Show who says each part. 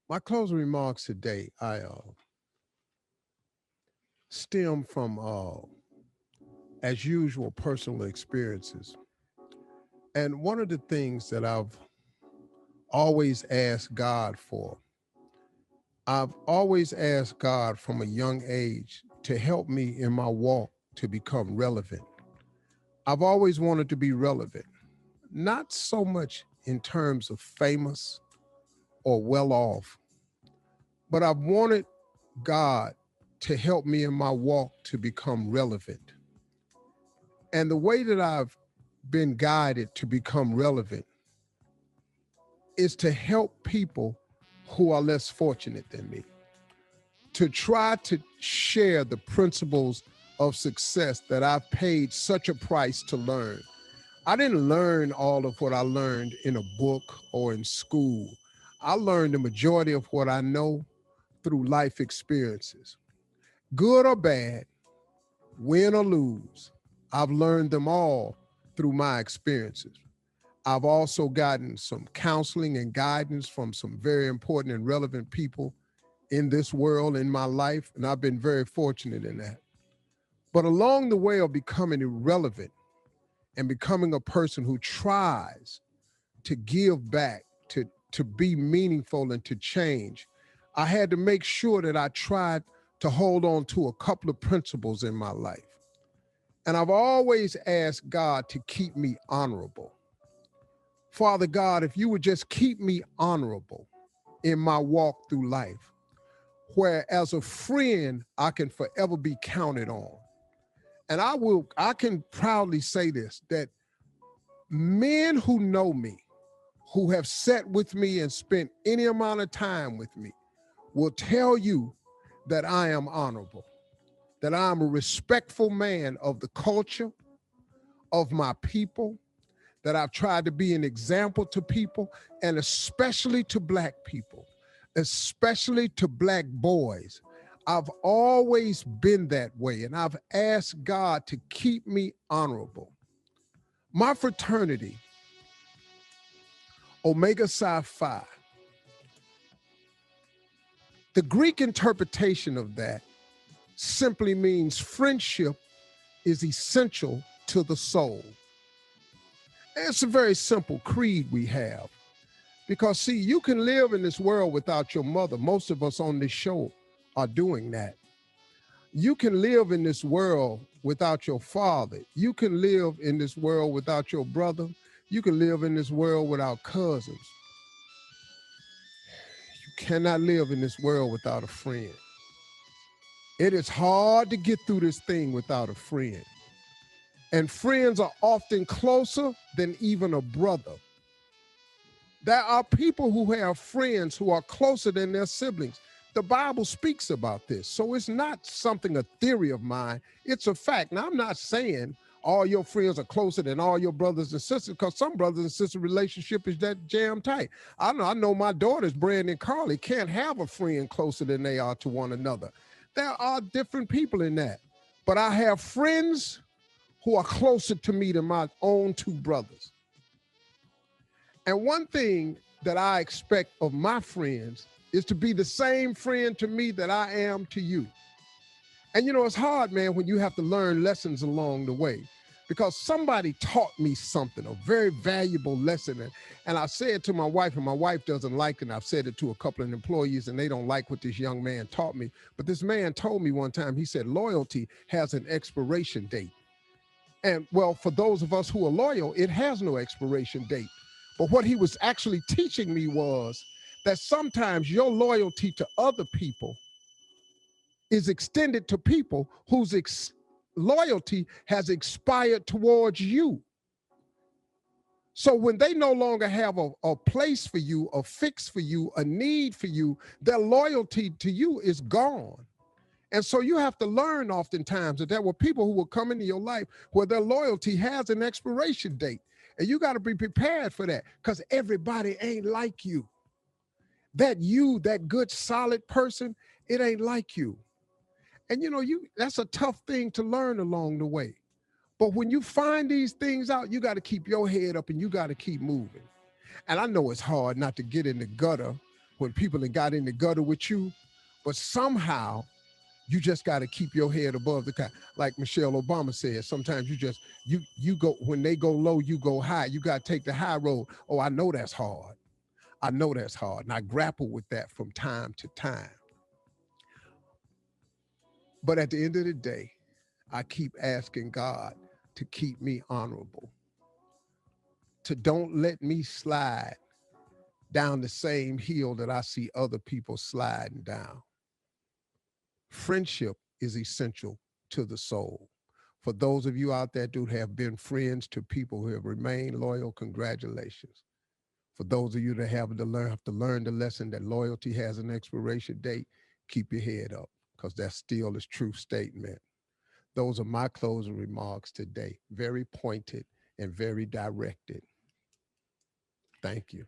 Speaker 1: My closing remarks today, I stem from, as usual, personal experiences. And one of the things that I've always asked God for, I've always asked God from a young age to help me in my walk to become relevant. I've always wanted to be relevant, not so much in terms of famous or well off, but I've wanted God to help me in my walk to become relevant. And the way that I've been guided to become relevant is to help people who are less fortunate than me, to try to share the principles of success that I've paid such a price to learn. I didn't learn all of what I learned in a book or in school. I learned the majority of what I know through life experiences, good or bad, win or lose. I've learned them all through my experiences. I've also gotten some counseling and guidance from some very important and relevant people in this world, in my life, and I've been very fortunate in that. But along the way of becoming irrelevant and becoming a person who tries to give back, to be meaningful and to change, I had to make sure that I tried to hold on to a couple of principles in my life. And I've always asked God to keep me honorable. Father God, if you would just keep me honorable in my walk through life, where as a friend, I can forever be counted on. And I can proudly say this, that men who know me, who have sat with me and spent any amount of time with me, will tell you that I am honorable, that I'm a respectful man of the culture, of my people, that I've tried to be an example to people, and especially to Black people, especially to Black boys. I've always been that way, and I've asked God to keep me honorable. My fraternity, Omega Psi Phi, the Greek interpretation of that simply means friendship is essential to the soul. It's a very simple creed we have. Because, see, you can live in this world without your mother. Most of us on this show are doing that. You can live in this world without your father. You can live in this world without your brother. You can live in this world without cousins. You cannot live in this world without a friend. It is hard to get through this thing without a friend. And friends are often closer than even a brother. There are people who have friends who are closer than their siblings. The Bible speaks about this. So it's not something, a theory of mine. It's a fact. Now, I'm not saying all your friends are closer than all your brothers and sisters, because some brothers and sister relationship is that jam tight. I know my daughters, Brandon and Carly, can't have a friend closer than they are to one another. There are different people in that. But I have friends who are closer to me than my own two brothers. And one thing that I expect of my friends is to be the same friend to me that I am to you. And you know, it's hard, man, when you have to learn lessons along the way, because somebody taught me something, a very valuable lesson. And I said to my wife, and my wife doesn't like it. And I've said it to a couple of employees, and they don't like what this young man taught me. But this man told me one time, he said, loyalty has an expiration date. And well, for those of us who are loyal, it has no expiration date. But what he was actually teaching me was that sometimes your loyalty to other people is extended to people whose loyalty has expired towards you. So when they no longer have a place for you, a fix for you, a need for you, their loyalty to you is gone. And so you have to learn oftentimes that there were people who will come into your life where their loyalty has an expiration date. And you got to be prepared for that, because everybody ain't like you. That good, solid person, it ain't like you. And you know, that's a tough thing to learn along the way. But when you find these things out, you got to keep your head up and you got to keep moving. And I know it's hard not to get in the gutter when people have got in the gutter with you, but somehow you just got to keep your head above the cloud. Like Michelle Obama said, sometimes you go, when they go low, you go high. You got to take the high road. Oh, I know that's hard. I know that's hard. And I grapple with that from time to time. But at the end of the day, I keep asking God to keep me honorable, to don't let me slide down the same hill that I see other people sliding down. Friendship is essential to the soul. For those of you out there who have been friends to people who have remained loyal, congratulations. For those of you that have to learn the lesson that loyalty has an expiration date, keep your head up, because that still is true statement. Those are my closing remarks today. Very pointed and very directed. Thank you.